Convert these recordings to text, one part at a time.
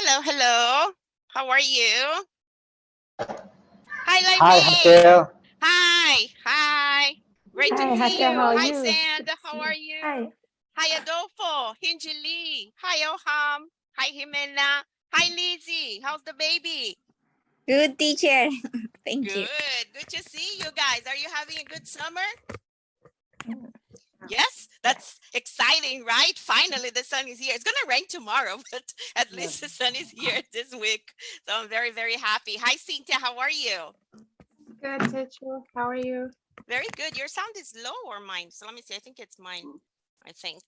Hello, hello. How are you? Hi, Hi, Laimee. Raquel. Hi. Great to Hi, see Raquel, you. how are Hi, you? Sand. Good to How see are you. you? Hi. Hi, Adolfo. Hinjili. Hi, Oham. Hi, Jimena. Hi, Lizzie. How's the baby? Good, teacher. Thank you. Good to see you guys. Are you having a good summer? Mm. Yes, that's exciting, right? Finally, the sun is here. It's going to rain tomorrow, but at least the sun is here this week. So I'm very, very happy. Hi, Cynthia. How are you? Good, teacher. How are you? Very good. Your sound is low or mine? So let me see. I think it's mine. I think.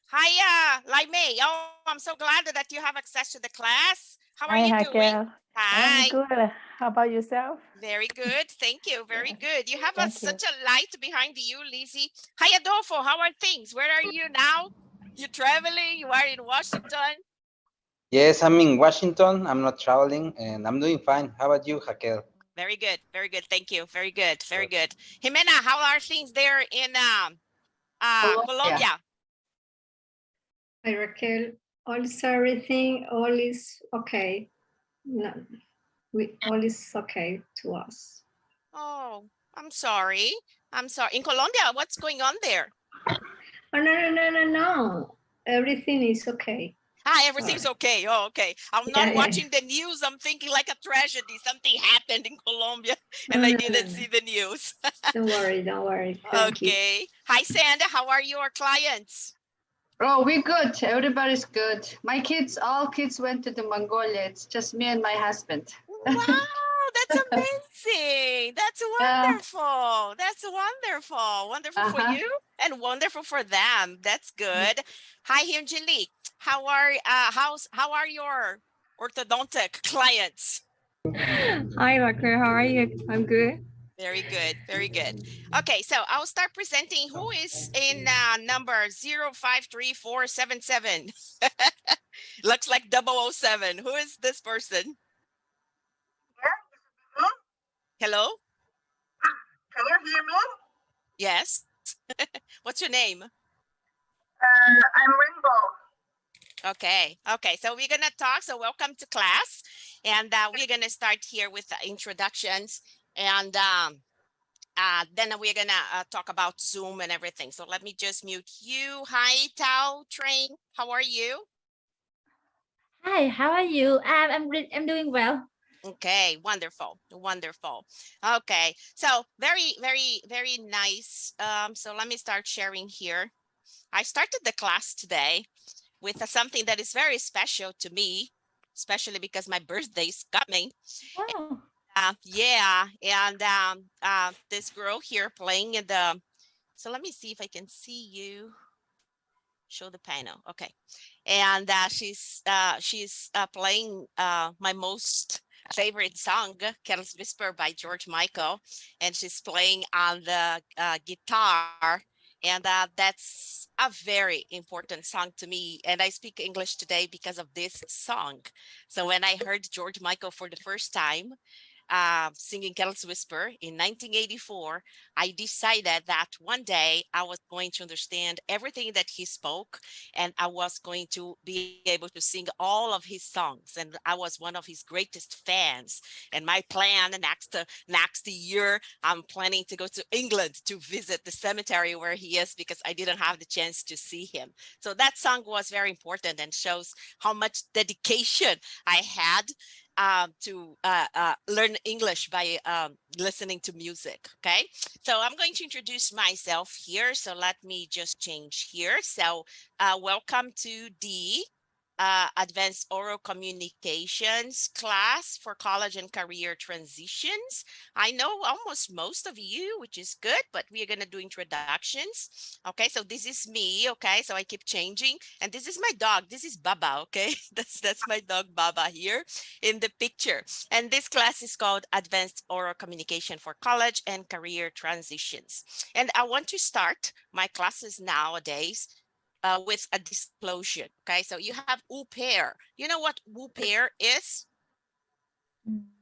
Hi, Laimei. Oh, I'm so glad that you have access to the class. How are Hi, you doing? Raquel. I'm Hi. good. How about yourself? Very good. Thank you. Very Yes, good. You have thank you. such a light behind you, Lizzie. Hi, Adolfo. How are things? Where are you now? You traveling? You are in Washington? Yes, I'm in Washington. I'm not traveling and I'm doing fine. How about you, Raquel? Very good. Very good. Thank you. Very good. Very good. Jimena, how are things there in Colombia? Hi, Raquel. Everything, all is okay. No, all is okay to us. Oh, I'm sorry. I'm sorry. In Colombia, what's going on there? Oh, no. Everything is okay. Everything's okay. Oh, okay. I'm not watching the news. I'm thinking like a tragedy. Something happened in Colombia and I didn't see the news. Don't worry. Thank you. Okay. Hi, Sandra. How are your clients? Oh, we're good. Everybody's good. My kids, all kids went to the Mongolia. It's just me and my husband. Wow, that's amazing. That's wonderful. That's wonderful. Wonderful for you and wonderful for them. That's good. Hi, Hyunjin. How are your orthodontic clients? Hi, Raquel. How are you? I'm good. Very good. Very good. Okay, so I'll start presenting who is in number 053477. Looks like 007. Who is this person? Hello? Can you hear me? Yes. What's your name? I'm Rainbow. Okay. So we're gonna talk. So welcome to class, and we're gonna start here with the introductions, and then we're gonna talk about Zoom and everything. So let me just mute you. Hi, Tao Train. How are you? Hi, how are you? I'm doing well. Okay, wonderful. Okay, so very nice. So let me start sharing here. I started the class today with something that is very special to me, especially because my birthday is coming. Oh. Yeah, and this girl here playing in the, so let me see if I can see you. Show the panel, okay. And she's playing my most favorite song, Careless Whisper by George Michael, and she's playing on the guitar. And that's a very important song to me. And I speak English today because of this song. So when I heard George Michael for the first time, singing Careless Whisper in 1984, I decided that one day I was going to understand everything that he spoke, and I was going to be able to sing all of his songs. And I was one of his greatest fans. And my plan next year, I'm planning to go to England to visit the cemetery where he is, because I didn't have the chance to see him. So that song was very important and shows how much dedication I had to learn English by listening to music. Okay, so I'm going to introduce myself here. So let me just change here. So welcome to the Advanced Oral Communications class for college and career transitions. I know almost most of you, which is good, but we are going to do introductions. Okay, so this is me. Okay, so I keep changing, and this is my dog. This is Baba. Okay, that's my dog Baba here in the picture. And this class is called Advanced Oral Communication for College and Career Transitions. And I want to start my classes nowadays with a disclosure. Okay, so you have au pair. You know what au pair is?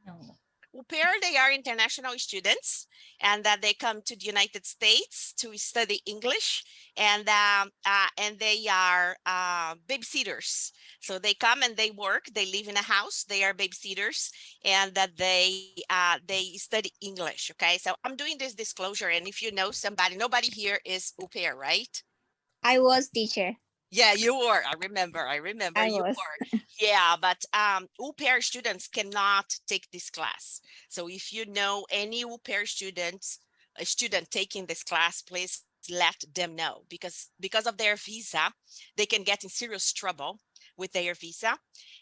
No. Au pair, they are international students, and that they come to the United States to study English, and they are babysitters. So they come and they work. They live in a house. They are babysitters, and that they study English. Okay, so I'm doing this disclosure, and if you know somebody, nobody here is au pair, right? I was teacher. Yeah, you were. I remember I you was. were. Yeah, but au pair students cannot take this class. So if you know any au pair students, a student taking this class, please let them know, because of their visa, they can get in serious trouble with their visa,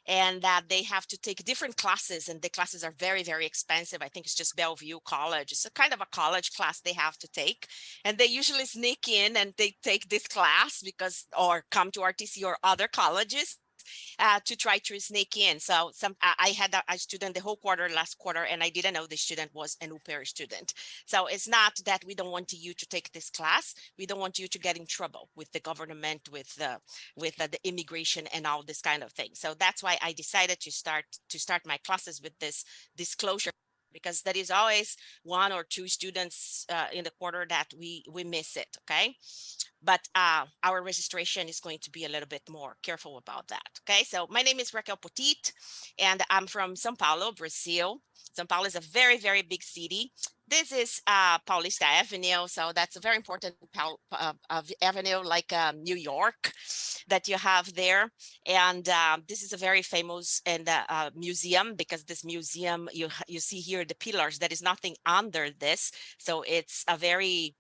and that they have to take different classes, and the classes are very, very expensive. I think it's just Bellevue College. It's a kind of a college class they have to take, and they usually sneak in and they take this class because, or come to RTC or other colleges to try to sneak in. So I had a student the whole quarter, last quarter, and I didn't know the student was an au pair student. So it's not that we don't want you to take this class. We don't want you to get in trouble with the government, with the immigration and all this kind of thing. So that's why I decided to start my classes with this disclosure, because there is always one or two students in the quarter that we miss it. Okay. But our registration is going to be a little bit more careful about that. Okay, so my name is Raquel Petit, and I'm from São Paulo, Brazil. São Paulo is a very, very big city. This is Paulista Avenue, so that's a very important avenue, like New York, that you have there. And this is a very famous and museum, because this museum, you see here the pillars, there is nothing under this. So it's a very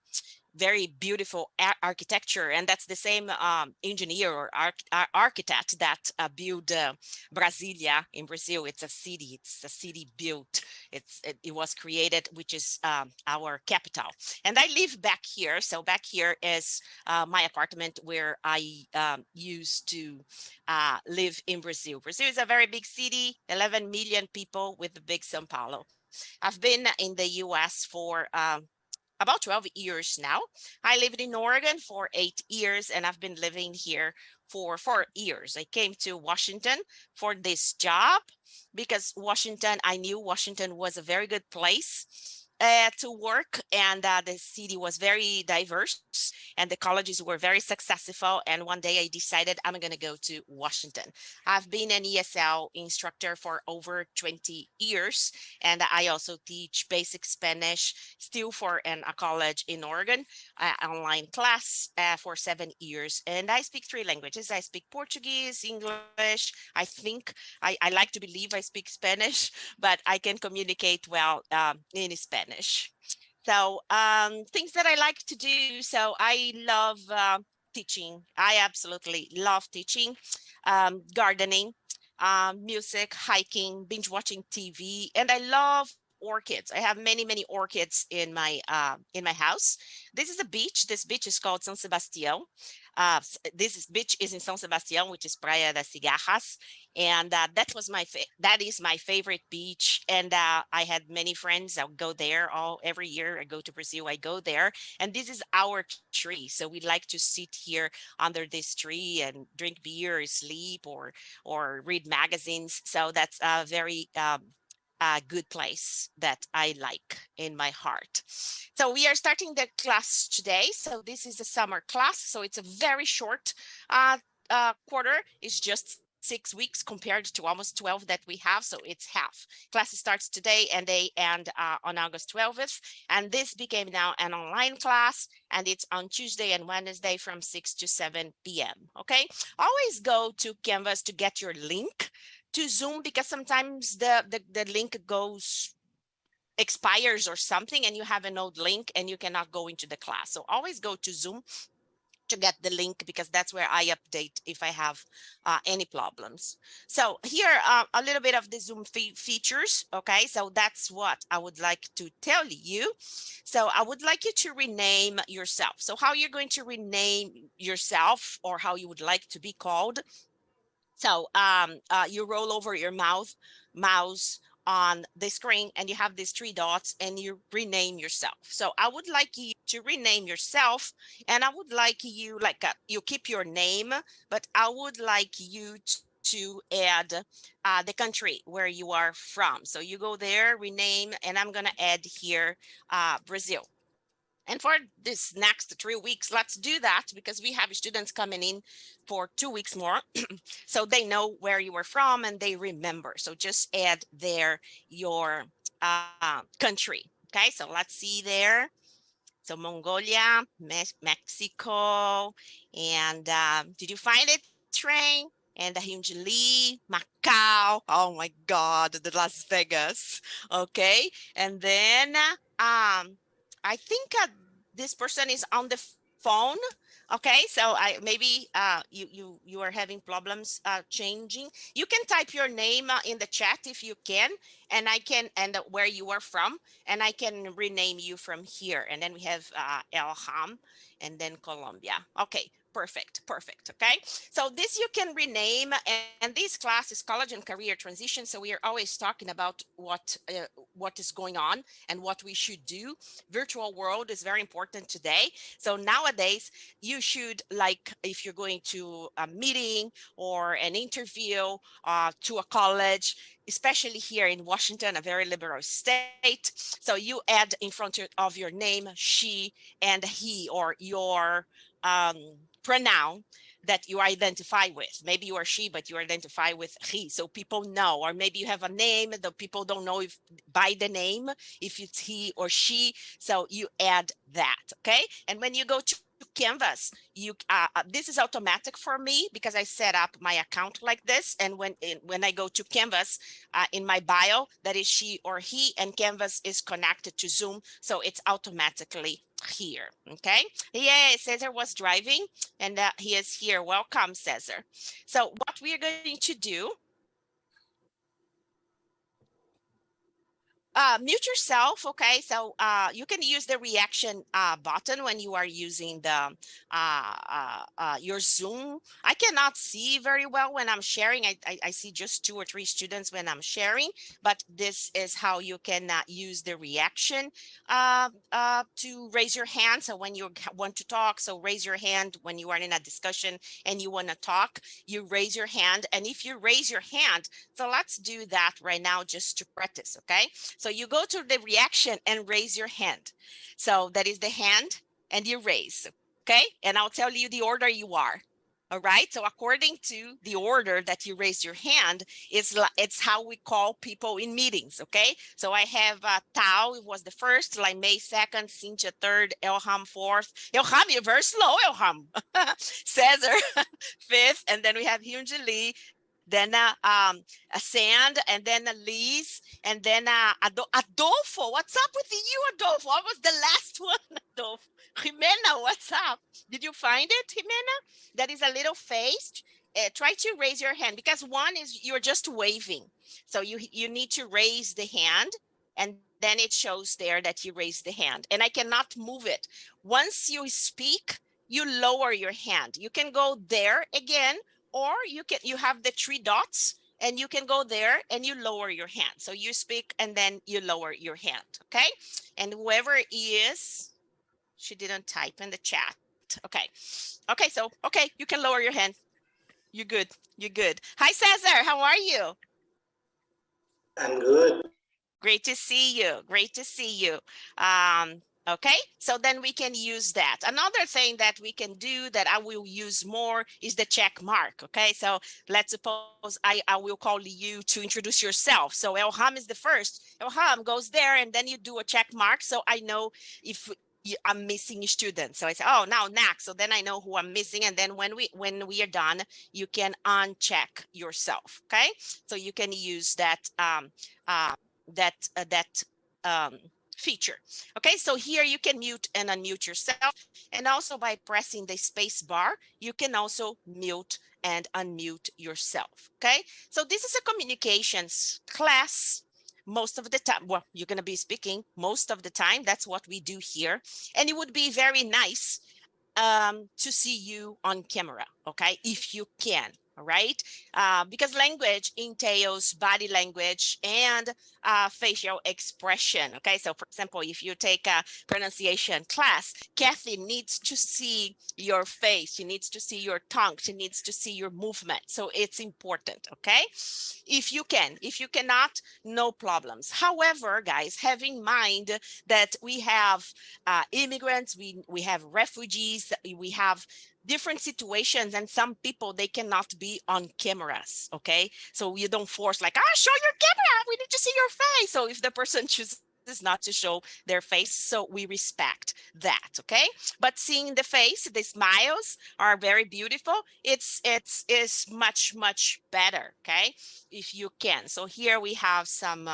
beautiful architecture, and that's the same engineer or architect that built Brasilia in Brazil. It's a city built. It was created, which is our capital. And I live back here. So back here is my apartment where I used to live in Brazil. Brazil is a very big city, 11 million people, with the big São Paulo. I've been in the US for about 12 years now. I lived in Oregon for 8 years, and I've been living here for 4 years. I came to Washington for this job because I knew Washington was a very good place to work, and the city was very diverse, and the colleges were very successful. And one day I decided I'm going to go to Washington. I've been an ESL instructor for over 20 years, and I also teach basic Spanish still for a college in Oregon, online class for 7 years. And I speak 3 languages. I speak Portuguese, English. I think I like to believe I speak Spanish, but I can communicate well in Spanish. So things that I like to do. So I love teaching. I absolutely love teaching, gardening, music, hiking, binge watching TV, and I love orchids. I have many, many orchids in my house. This is a beach. This beach is called San Sebastião. This beach is in San Sebastián, which is Praia das Cigarras, and that is my favorite beach. And I had many friends. I would go there every year. I go to Brazil, I go there, and this is our tree. So we like to sit here under this tree and drink beer, sleep, or read magazines. So that's a very a good place that I like in my heart. So we are starting the class today. So this is a summer class. So it's a very short quarter. It's just 6 weeks compared to almost 12 that we have. So it's half. Class starts today and they end on August 12th. And this became now an online class, and it's on Tuesday and Wednesday from 6 to 7 p.m. Okay. Always go to Canvas to get your link to Zoom, because sometimes the link expires or something, and you have an old link and you cannot go into the class. So always go to Zoom to get the link, because that's where I update if I have any problems. So here a little bit of the Zoom features. Okay, so that's what I would like to tell you. So I would like you to rename yourself. So how you're going to rename yourself, or how you would like to be called. So you roll over your mouse on the screen, and you have these 3 dots, and you rename yourself. So I would like you to rename yourself, and I would like you, you keep your name, but I would like you to add the country where you are from. So you go there, rename, and I'm gonna add here Brazil. And for this next 3 weeks, let's do that because we have students coming in for 2 weeks more. So they know where you were from and they remember. So just add there your country. Okay, so let's see there. So Mongolia, Mexico, and did you find it, Train? And Hyunjili, Macau. Oh my God, the Las Vegas. Okay, and then I think this person is on the phone. Okay, so maybe you are having problems changing. You can type your name in the chat if you can, and I can, and where you are from, and I can rename you from here. And then we have Elham, and then Colombia. Okay, perfect, perfect. Okay, so this you can rename, and this class is college and career transition. So we are always talking about what is going on and what we should do. Virtual world is very important today. So nowadays you should, like, if you're going to a meeting or an interview to a college, especially here in Washington, a very liberal state. So you add in front of your name she and he, or your pronoun that you identify with. Maybe you are she, but you identify with he, so people know. Or maybe you have a name that people don't know if by the name, if it's he or she. So you add that, okay? And when you go to Canvas, you this is automatic for me because I set up my account like this. And when I go to Canvas, in my bio, that is she or he, and Canvas is connected to Zoom, so it's automatically here. Okay, yeah, Cesar was driving, and he is here. Welcome, Cesar. So what we are going to do, mute yourself. Okay, so you can use the reaction button when you are using the your Zoom. I cannot see very well when I'm sharing. I see just 2 or 3 students when I'm sharing, but this is how you can use the reaction to raise your hand. So when you want to talk, so raise your hand when you are in a discussion and you want to talk, you raise your hand. And if you raise your hand, so let's do that right now just to practice, okay? So you go to the reaction and raise your hand. So that is the hand and you raise, okay? And I'll tell you the order you are. All right. So according to the order that you raise your hand, it's how we call people in meetings. Okay. So I have Tao was the first, Laimei second, Cynthia third, Elham fourth. Elham, you're very slow, Elham. Cesar fifth, and then we have Hyunji Lee, then a Sand, and then a Lise, and then Adolfo. What's up with you, Adolfo? What was the last one, Adolfo? Jimena, what's up? Did you find it, Jimena? That is a little face. Try to raise your hand, because one is you're just waving. So you need to raise the hand, and then it shows there that you raised the hand. And I cannot move it. Once you speak, you lower your hand. You can go there again, or you have the 3 dots and you can go there and you lower your hand. So you speak and then you lower your hand, okay? And whoever is, she didn't type in the chat. Okay. Okay, so, okay, you can lower your hand. You're good. You're good. Hi, Cesar. How are you? I'm good. Great to see you. Great to see you. Okay, so then we can use that. Another thing that we can do that I will use more is the check mark. Okay, so let's suppose I will call you to introduce yourself. So Elham is the first. Elham goes there and then you do a check mark. So I know if I'm missing a student. So I say, oh, now next. So then I know who I'm missing. And then when we are done, you can uncheck yourself. Okay, so you can use that feature. Okay, so here you can mute and unmute yourself, and also by pressing the space bar, you can also mute and unmute yourself. Okay, so this is a communications class. Most of the time, well, you're going to be speaking most of the time. That's what we do here, and it would be very nice to see you on camera. Okay, if you can. all right? Because language entails body language and facial expression, okay? So for example, if you take a pronunciation class, Kathy needs to see your face, she needs to see your tongue, she needs to see your movement. So it's important, okay? If you can, if you cannot, no problems. However, guys, have in mind that we have immigrants, we have refugees, we have different situations, and some people, they cannot be on cameras, okay? So you don't force like, show your camera, we need to see your face. So if the person chooses not to show their face, so we respect that, okay? But seeing the face, the smiles are very beautiful. It's much better, okay? If you can. So here we have some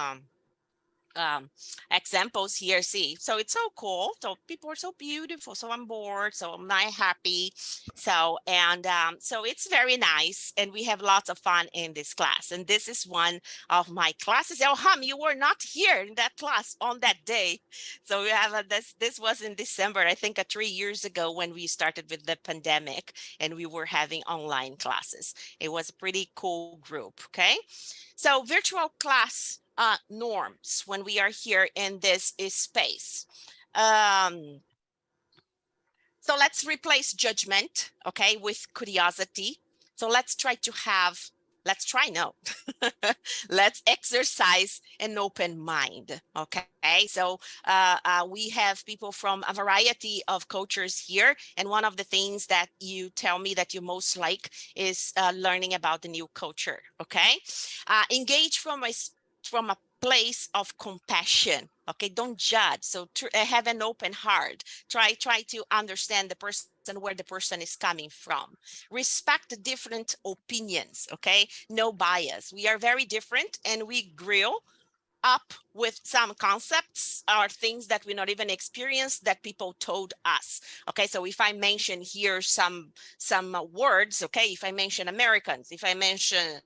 examples here. See, so it's so cool, so people are so beautiful, so I'm bored, so I'm not happy. So and so it's very nice, and we have lots of fun in this class. And this is one of my classes. Oh, you were not here in that class on that day. So we have this was in December, I think 3 years ago, when we started with the pandemic and we were having online classes. It was a pretty cool group. Okay, so virtual class norms when we are here in this space. So let's replace judgment, okay, with curiosity. So let's try to have, let's exercise an open mind, okay? So we have people from a variety of cultures here. And one of the things that you tell me that you most like is learning about the new culture, okay? Engage from a place of compassion, okay? Don't judge. So have an open heart. Try to understand the person, where the person is coming from. Respect different opinions, okay? No bias. We are very different, and we grill up with some concepts or things that we not even experienced that people told us. Okay, so if I mention here some words, okay, if I mention Americans, if I mention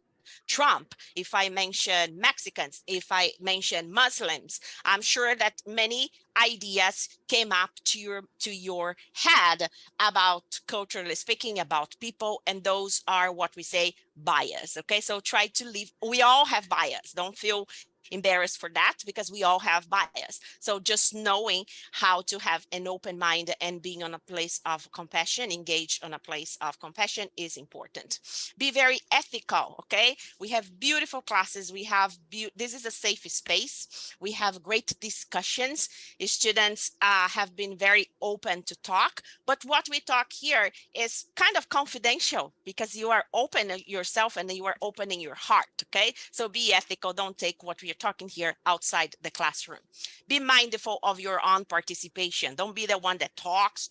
Trump, if I mention Mexicans, if I mention Muslims, I'm sure that many ideas came up to your head about, culturally speaking, about people, and those are what we say bias. Okay, so try to leave. We all have bias. Don't feel embarrassed for that, because we all have bias. So just knowing how to have an open mind and being on a place of compassion, engaged on a place of compassion, is important. Be very ethical, okay? We have beautiful classes. We have this is a safe space. We have great discussions. Students have been very open to talk, but what we talk here is kind of confidential, because you are open yourself and you are opening your heart, okay? So be ethical. Don't take what we are talking here outside the classroom. Be mindful of your own participation. Don't be the one that talks,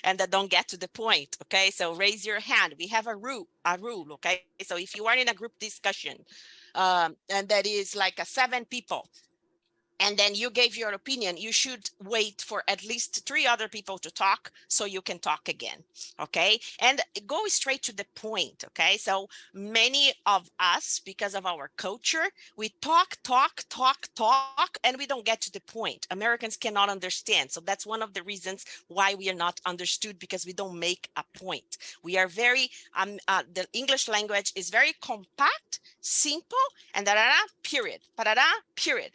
and that don't get to the point, okay? So raise your hand. We have a rule, okay? So if you are in a group discussion, and that is like 7 people, and then you gave your opinion, you should wait for at least 3 other people to talk so you can talk again, okay? And go straight to the point, okay? So many of us, because of our culture, we talk, and we don't get to the point. Americans cannot understand. So that's one of the reasons why we are not understood, because we don't make a point. We are very, the English language is very compact, simple, and period, period,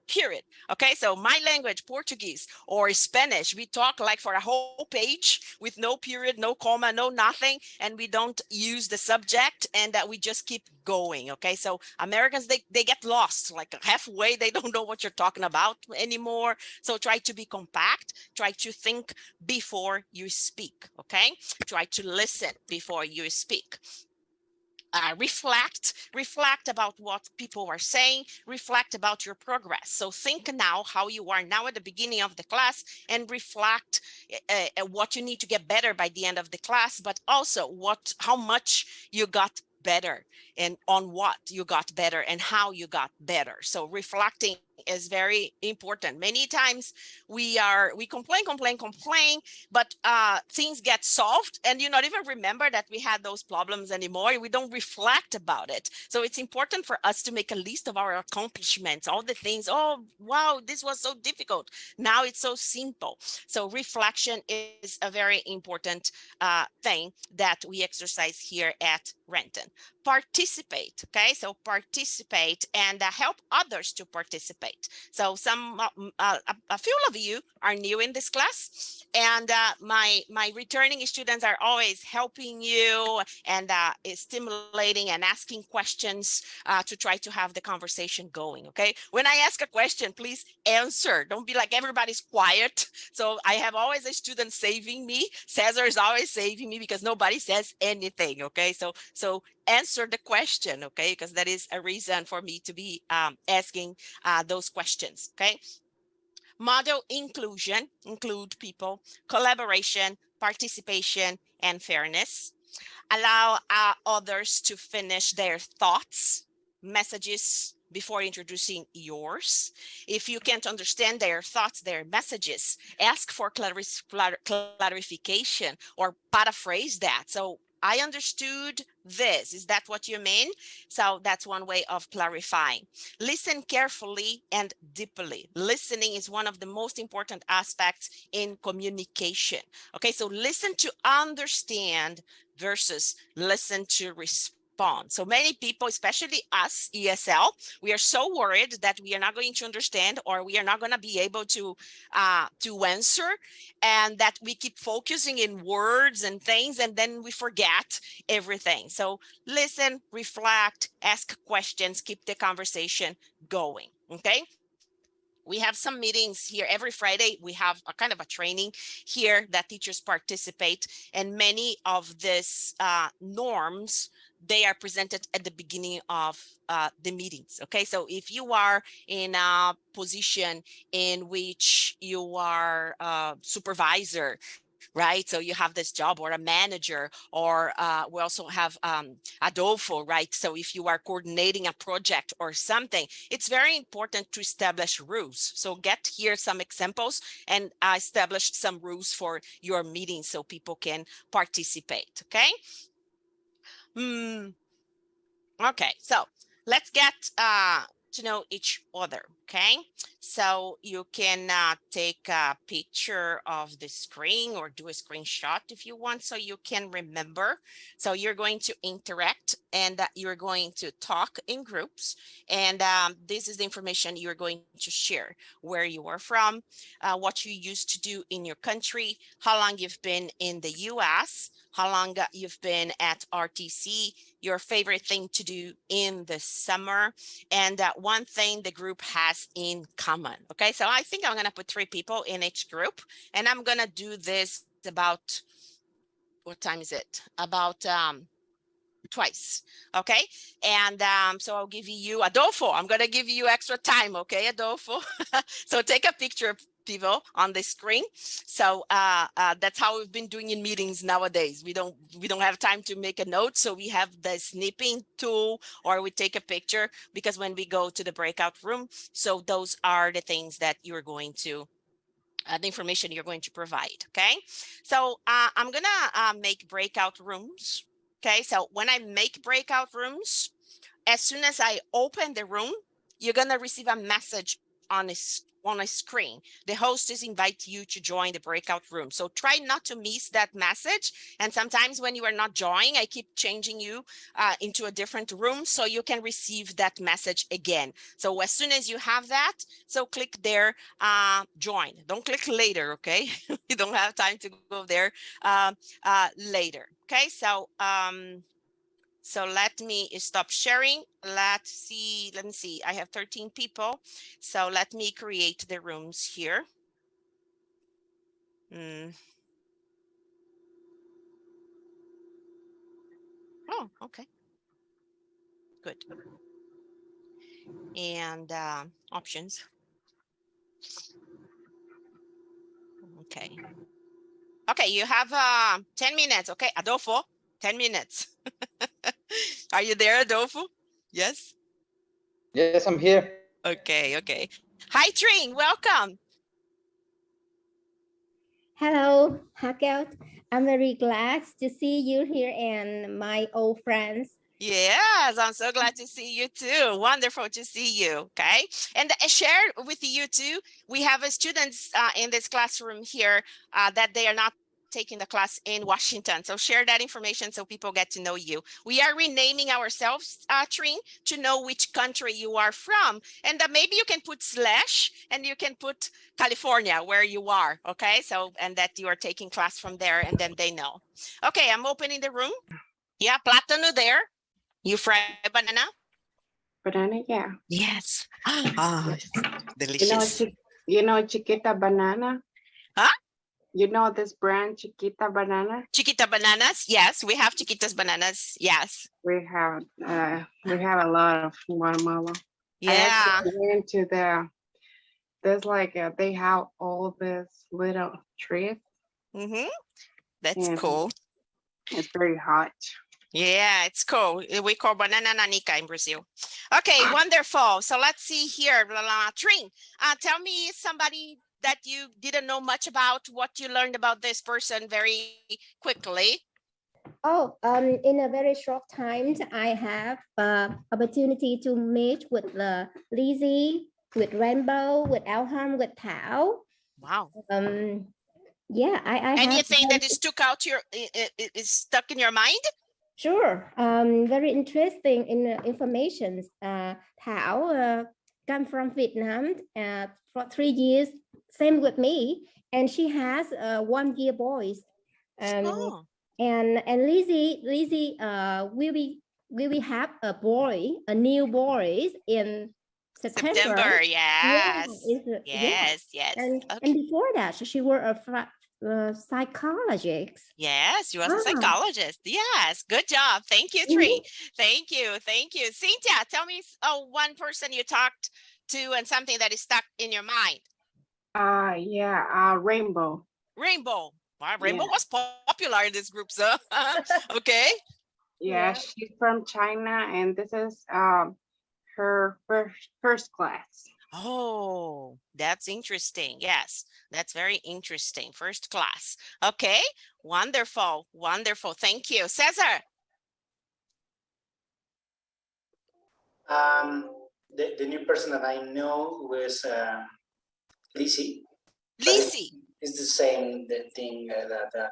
period. Okay, so my language, Portuguese or Spanish, we talk like for a whole page with no period, no comma, no nothing, and we don't use the subject, and that we just keep going. Okay, so Americans, they get lost like halfway. They don't know what you're talking about anymore. So try to be compact. Try to think before you speak. Okay, try to listen before you speak. Reflect about what people are saying, reflect about your progress. So think now how you are now at the beginning of the class, and reflect what you need to get better by the end of the class, but also how much you got better, and on what you got better and how you got better. So reflecting is very important. Many times we complain, but things get solved and you not even remember that we had those problems anymore. We don't reflect about it. So it's important for us to make a list of our accomplishments, all the things. Oh, wow, this was so difficult. Now it's so simple. So reflection is a very important thing that we exercise here at Renton. Participate, okay? So participate and help others to participate. So a few of you are new in this class, and my returning students are always helping you and stimulating and asking questions to try to have the conversation going, okay? When I ask a question, please answer. Don't be like everybody's quiet. So I have always a student saving me. Cesar is always saving me because nobody says anything, okay? So answer the question, okay? Because that is a reason for me to be asking those questions, okay? Model inclusion, include people, collaboration, participation, and fairness. Allow others to finish their thoughts, messages before introducing yours. If you can't understand their thoughts, their messages, ask for clarification or paraphrase that. So I understood this. Is that what you mean? So that's one way of clarifying. Listen carefully and deeply. Listening is one of the most important aspects in communication. Okay, so listen to understand versus listen to respond. So many people, especially us, ESL, we are so worried that we are not going to understand or we are not going to be able to answer, and that we keep focusing in words and things, and then we forget everything. So listen, reflect, ask questions, keep the conversation going, okay? We have some meetings here every Friday. We have a kind of a training here that teachers participate, and many of these norms, they are presented at the beginning of the meetings, okay? So if you are in a position in which you are a supervisor, right? So you have this job, or a manager, or we also have Adolfo, right? So if you are coordinating a project or something, it's very important to establish rules. So get here some examples and establish some rules for your meeting so people can participate, okay? Okay, so let's get to know each other, okay? So you can take a picture of the screen or do a screenshot if you want, so you can remember. So you're going to interact and you're going to talk in groups. And this is the information you're going to share: where you are from, what you used to do in your country, how long you've been in the US, how long you've been at RTC, your favorite thing to do in the summer, and one thing the group has in common. Okay, so I think I'm gonna put 3 people in each group, and I'm gonna do this about, what time is it? About twice, okay? And so I'll give you, Adolfo, I'm gonna give you extra time, okay, Adolfo? So take a picture of people on the screen. So that's how we've been doing in meetings nowadays. We don't have time to make a note, so we have the snipping tool, or we take a picture, because when we go to the breakout room, so those are the things that you're going to the information you're going to provide, okay? So I'm gonna make breakout rooms. Okay, so when I make breakout rooms, as soon as I open the room, you're gonna receive a message on a screen. The hostess invite you to join the breakout room. So try not to miss that message. And sometimes when you are not joining, I keep changing you into a different room so you can receive that message again. So as soon as you have that, so click there, join. Don't click later, okay? You don't have time to go there later. Okay, so so let me stop sharing. Let me see. I have 13 people. So let me create the rooms here. Oh, okay. Good. And options. Okay. Okay, you have 10 minutes. Okay, Adolfo, 10 minutes. Are you there, Adolfo? Yes? Yes, I'm here. Okay, okay. Hi, Tring. Welcome. Hello, Raquel. I'm very glad to see you here and my old friends. Yes, I'm so glad to see you too. Wonderful to see you. Okay. And share with you too, we have students in this classroom here that they are not taking the class in Washington. So share that information so people get to know you. We are renaming ourselves, Tring, to know which country you are from. And maybe you can put slash and you can put California where you are. Okay. So, and that you are taking class from there and then they know. Okay. I'm opening the room. Yeah. Plátano there. You fry banana? Banana, yeah. Yes. Ah, delicious. You know Chiquita banana? Huh? You know this brand, Chiquita banana? Chiquita bananas? Yes, we have Chiquitas bananas. Yes. We have a lot of Guatemala. I Yeah. actually went to there's like they have all this little trees. That's cool. It's very hot. Yeah, it's cool. We call banana nanica in Brazil. Okay, wonderful. So let's see here. Tring, tell me somebody that you didn't know much about, what you learned about this person very quickly. Oh, in a very short time, I have opportunity to meet with Lizzie, with Rainbow, with Elham, with Thảo. Wow. Yeah, I anything have, that is stuck in your mind? Sure. Very interesting in information. Thảo come from Vietnam for 3 years, same with me, and she has 1 year boys. Oh. And Lizzie we will have a new boy in September. Yes. Yeah, Yes. And Okay. and before that, she was a psychologist. Yes, she was a psychologist. Yes, good job. Thank you, Tree. Thank you. Cynthia, tell me one person you talked to and something that is stuck in your mind. Rainbow. Rainbow. Wow, Rainbow was popular in this group, so okay. Yeah, she's from China, and this is her first class. Oh, that's interesting. Yes, that's very interesting. First class. Okay, wonderful. Thank you. Cesar. The new person that I know was Lizzie. Lizzie. It's the same thing that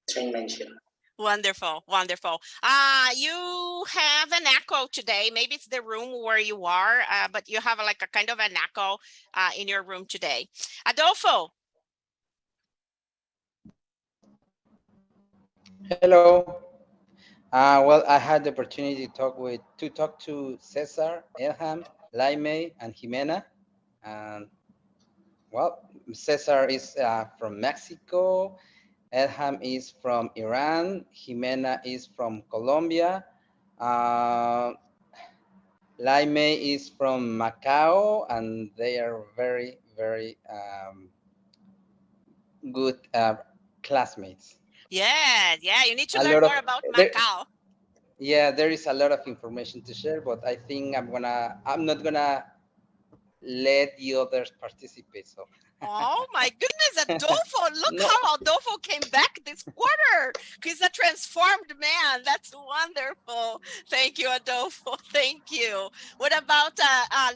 Train mentioned. Wonderful. You have an echo today. Maybe it's the room where you are, but you have like a kind of an echo in your room today. Adolfo. Hello. Well, I had the opportunity to talk to Cesar, Elham, Laime, and Jimena. And well, Cesar is from Mexico. Elham is from Iran. Jimena is from Colombia. Laime is from Macau, and they are very, very good classmates. Yeah, you need to learn more about Macau. Yeah, there is a lot of information to share, but I think I'm not gonna let the others participate. So. Oh my goodness, Adolfo! Look how Adolfo came back this quarter. He's a transformed man. That's wonderful. Thank you, Adolfo. Thank you. What about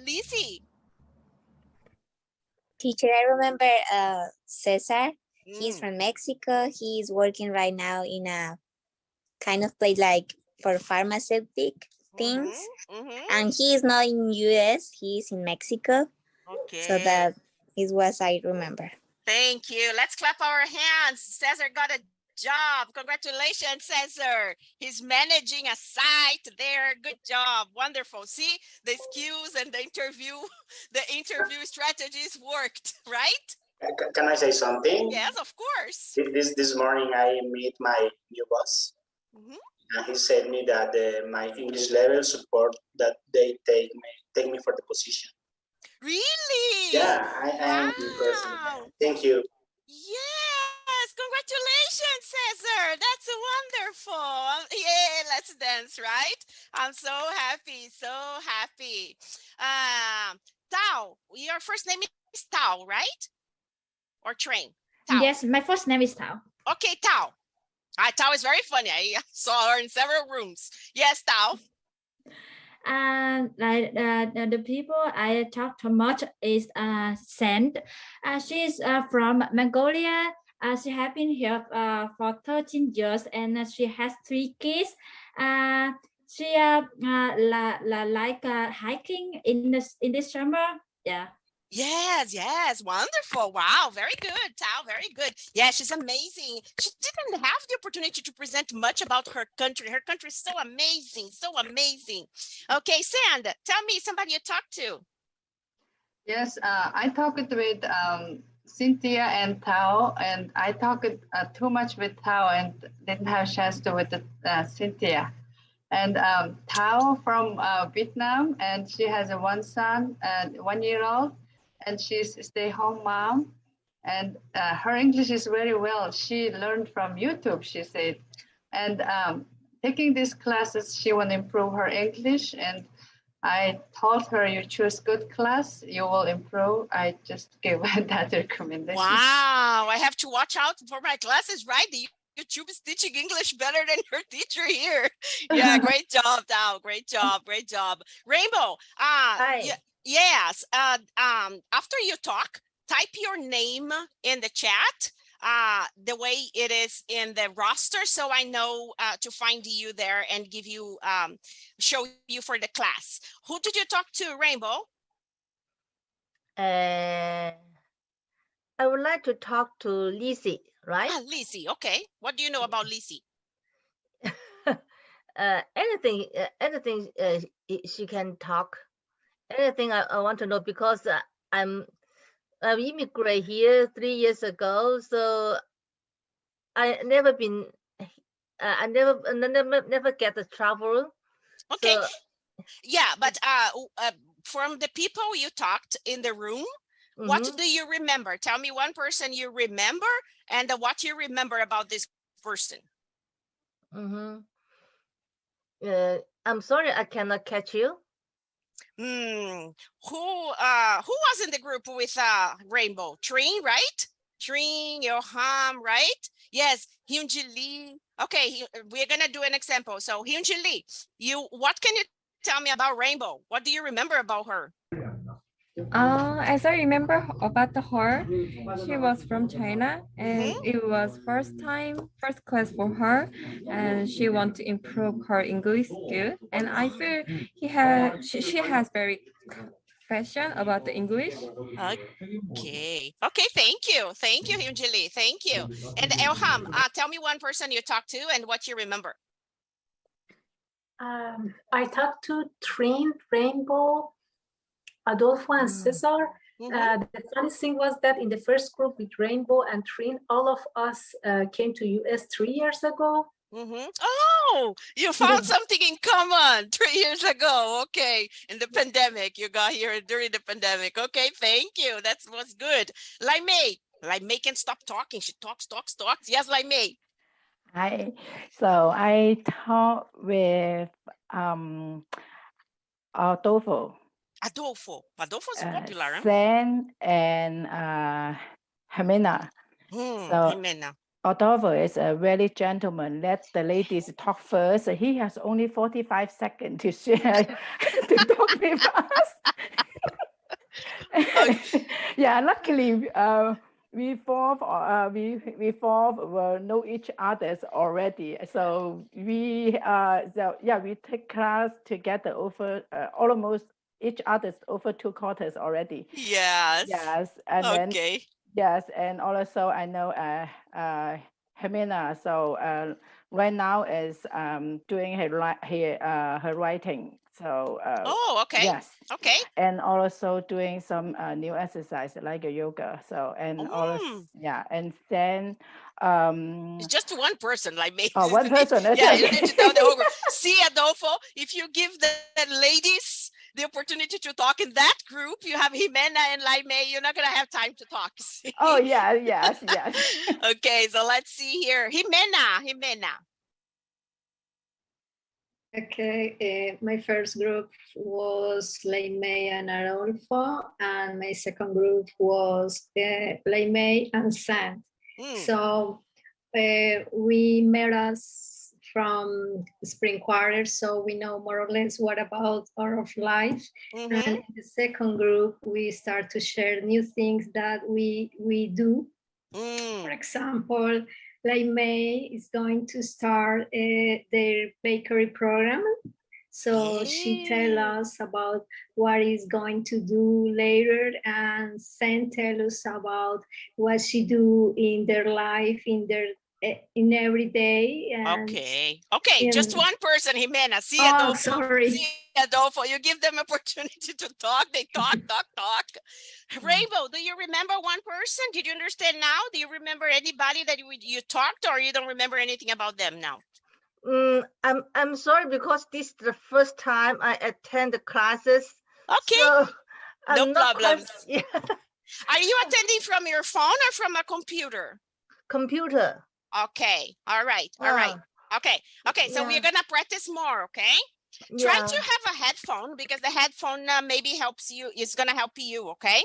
Lizzie? Teacher, I remember Cesar. He's from Mexico. He's working right now in a kind of place like for pharmaceutic things. And he is not in US, he's in Mexico. Okay. So that is what I remember. Thank you. Let's clap our hands. Cesar got a job. Congratulations, Cesar. He's managing a site there. Good job. Wonderful. See, the skills and the interview strategies worked, right? Can I say something? Yes, of course. This morning I meet my new boss. And he said me that my English level support that they take me for the position. Really? Yeah, I am impressed. Thank you. Yes, congratulations, Cesar. That's wonderful. Yeah, let's dance, right? I'm so happy. Tao, your first name is Tao, right? Or Train? Tao. Yes, my first name is Tao. Okay, Tao. Tao is very funny. I saw her in several rooms. Yes, Tao. And the people I talk to much is Sand. She's from Mongolia. She has been here for 13 years and she has 3 kids. She like hiking in this summer. Yeah. Yes, wonderful. Wow, very good, Tao, very good. Yeah, she's amazing. She didn't have the opportunity to present much about her country. Her country is so amazing, so amazing. Okay, Sand, tell me somebody you talked to. Yes, I talked with Cynthia and Tao, and I talked too much with Tao and didn't have a chance to with Cynthia. And Tao from Vietnam, and she has one son and 1 year old, and she's a stay-home mom. And her English is very well. She learned from YouTube, she said. And taking these classes, she want to improve her English. And I told her, you choose good class, you will improve. I just gave her that recommendation. Wow, I have to watch out for my classes, right? The YouTube is teaching English better than your teacher here. Yeah, great job, Tao. Great job, great job. Rainbow, yes, after you talk, type your name in the chat the way it is in the roster, so I know to find you there and give you show you for the class. Who did you talk to, Rainbow? I would like to talk to Lizzie, right? Lizzie, okay. What do you know about Lizzie? Anything she can talk. Anything I want to know, because I'm immigrate here 3 years ago, so I never been. I never get the travel. Okay. So, yeah, but from the people you talked in the room, what do you remember? Tell me one person you remember and what you remember about this person. I'm sorry, I cannot catch you. Who was in the group with Rainbow? Trine, right? Trine, Yoham, right? Yes, Hyunji Lee. Okay, we're gonna do an example. So Hyunji Lee, what can you tell me about Rainbow? What do you remember about her? As I remember about her, she was from China, and it was first class for her, and she want to improve her English skill. And I feel she has very passion about the English. Okay, thank you, Hyunjili, thank you. And Elham, tell me one person you talked to and what you remember. I talked to Trin, Rainbow, Adolfo, and Cesar. The funny thing was that in the first group with Rainbow and Trin, all of us came to US 3 years ago. Oh, you found something in common 3 years ago. Okay, in the pandemic, you got here during the pandemic. Okay, thank you. That was good. Lai can stop talking. She talks. Yes, Lai Mei. Hi. So I talk with Adolfo. Adolfo's popular. Sen and Jimena. Jimena. Adolfo is a very gentleman. Let the ladies talk first. He has only 45 seconds to share to talk with us. Yeah, luckily we know each other already. So we take class together over almost each other's over 2 quarters already. Yes. And okay. Then yes, and also I know Jimena. So right now is doing her writing. So okay. Yes. Okay. And also doing some new exercise like yoga. So and also and then it's just one person like me. Oh, one person. Yeah, you need to tell the whole group. See, Adolfo, if you give the ladies the opportunity to talk in that group, you have Jimena and Laime, you're not going to have time to talk. See? Oh, yeah, yes. Okay, so let's see here. Jimena. Okay, my first group was May and Arolfo, and my second group was May and Sand. So we met us from spring quarter, so we know more or less what about our life. And in the second group, we start to share new things that we do. For example, May is going to start their bakery program. So she tell us about what is going to do later, and Sen tell us about what she do in their life, in every day. And okay, just one person, Jimena. See, oh, sorry. See, Adolfo, you give them opportunity to talk. They talk. Rainbow, do you remember one person? Did you understand now? Do you remember anybody that you talked, or you don't remember anything about them now? I'm sorry, because this is the first time I attend the classes. Okay, so no problems. Are you attending from your phone or from a computer? Computer. Okay, all right. Okay, so we're gonna practice more, okay? Try to have a headphone, because the headphone maybe helps you, it's gonna help you, okay?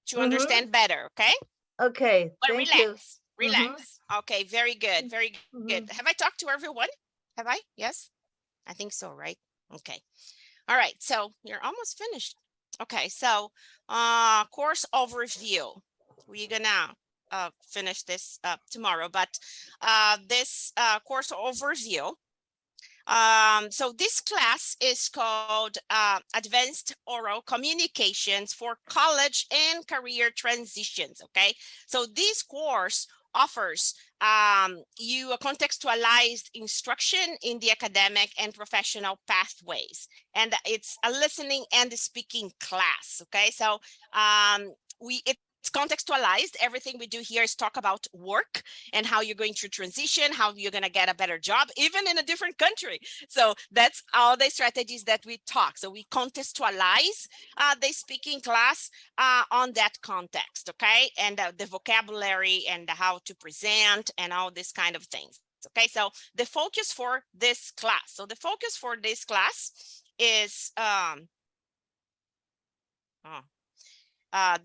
To understand better, okay? Okay, but thank relax, you. relax. Okay, very good, very good. Have I talked to everyone? Have I? Yes? I think so, right? Okay. All right, so you're almost finished. Okay, so course overview. We're gonna finish this tomorrow, but this course overview. So this class is called Advanced Oral Communications for College and Career Transitions, okay? So this course offers you a contextualized instruction in the academic and professional pathways. And it's a listening and speaking class, okay? So it's contextualized. Everything we do here is talk about work and how you're going to transition, how you're going to get a better job, even in a different country. So that's all the strategies that we talk. So we contextualize the speaking class on that context, okay? And the vocabulary and how to present and all this kind of things. Okay, so the focus for this class. So the focus for this class is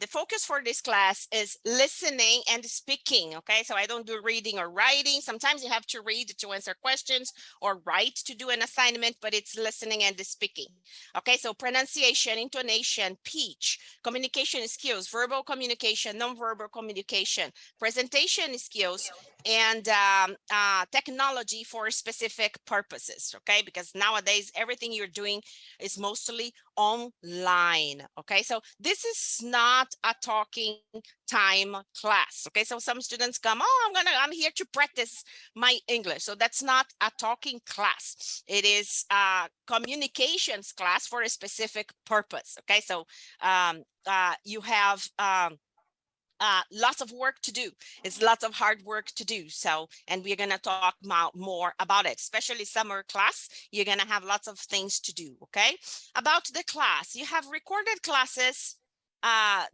the focus for this class is listening and speaking, okay? So I don't do reading or writing. Sometimes you have to read to answer questions or write to do an assignment, but it's listening and speaking, okay? So pronunciation, intonation, pitch, communication skills, verbal communication, nonverbal communication, presentation skills, and technology for specific purposes, okay? Because nowadays, everything you're doing is mostly online, okay? So this is not a talking time class, okay? So some students come, oh, I'm here to practice my English. So that's not a talking class. It is a communications class for a specific purpose, okay? So you have lots of work to do. It's lots of hard work to do. So, and we're going to talk more about it, especially summer class. You're going to have lots of things to do. Okay. About the class, you have recorded classes.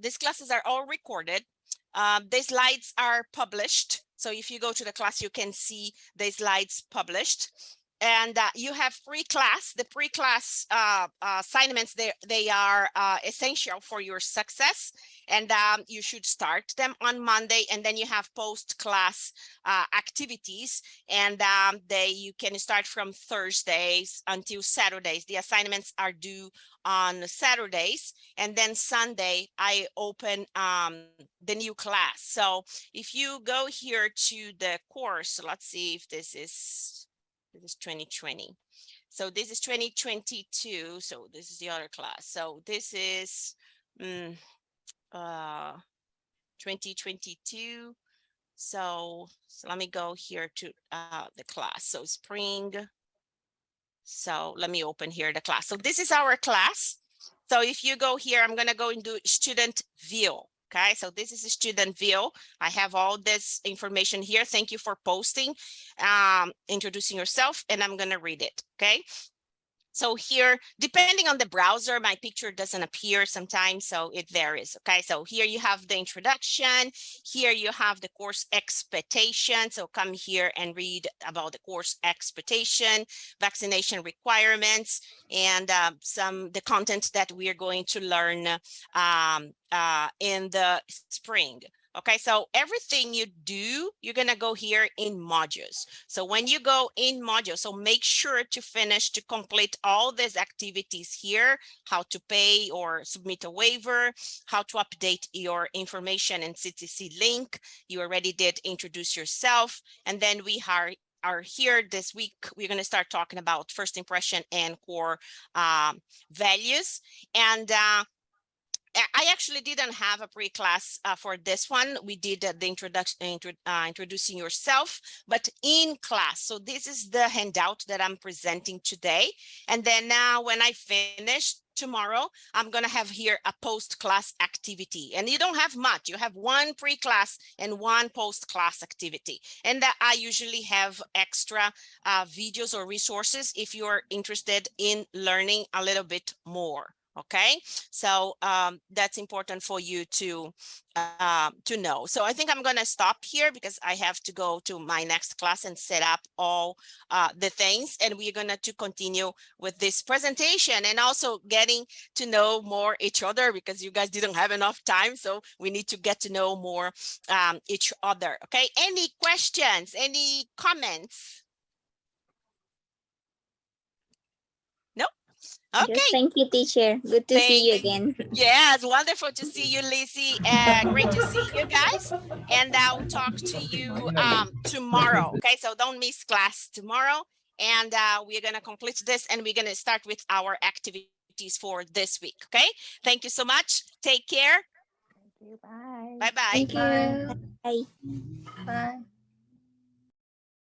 These classes are all recorded. The slides are published. So if you go to the class, you can see the slides published. And you have pre-class. The pre-class assignments, they are essential for your success. And you should start them on Monday. And then you have post-class activities. And you can start from Thursdays until Saturdays. The assignments are due on Saturdays. And then Sunday, I open the new class. So if you go here to the course, let's see if this is 2020. So this is 2022. So this is the other class. So this is 2022. So let me go here to the class. So spring. So let me open here the class. So this is our class. So if you go here, I'm going to go into student view. Okay, so this is a student view. I have all this information here. Thank you for posting, introducing yourself, and I'm going to read it. Okay, So here, depending on the browser, my picture doesn't appear sometimes, so it varies, okay? So here you have the introduction, here you have the course expectation, so come here and read about the course expectation, vaccination requirements, and the content that we are going to learn in the spring. Okay, so everything you do, you're gonna go here in modules. So when you go in modules, so make sure to finish, to complete all these activities here, how to pay or submit a waiver, how to update your information in CTC link. You already did introduce yourself. And then we are here this week. We're gonna start talking about first impression and core values. And I actually didn't have a pre-class for this one. We did the introduction, introducing yourself, but in class. So this is the handout that I'm presenting today. And then now when I finish tomorrow, I'm gonna have here a post-class activity. And you don't have much. You have one pre-class and one post-class activity. And that I usually have extra videos or resources if you're interested in learning a little bit more. Okay, so that's important for you to know. So I think I'm going to stop here because I have to go to my next class and set up all the things, and we're going to continue with this presentation and also getting to know more each other because you guys didn't have enough time, so we need to get to know more each other. Okay, any questions, any comments? Okay. Just thank you, teacher. Good to see you again. Yeah, it's wonderful to see you, Lizzie. Great to see you guys. And I'll talk to you tomorrow. Okay, so don't miss class tomorrow. And we're going to complete this and we're going to start with our activities for this week. Okay, thank you so much. Take care. Thank you. Bye. Bye-bye. Thank you. Bye. Bye.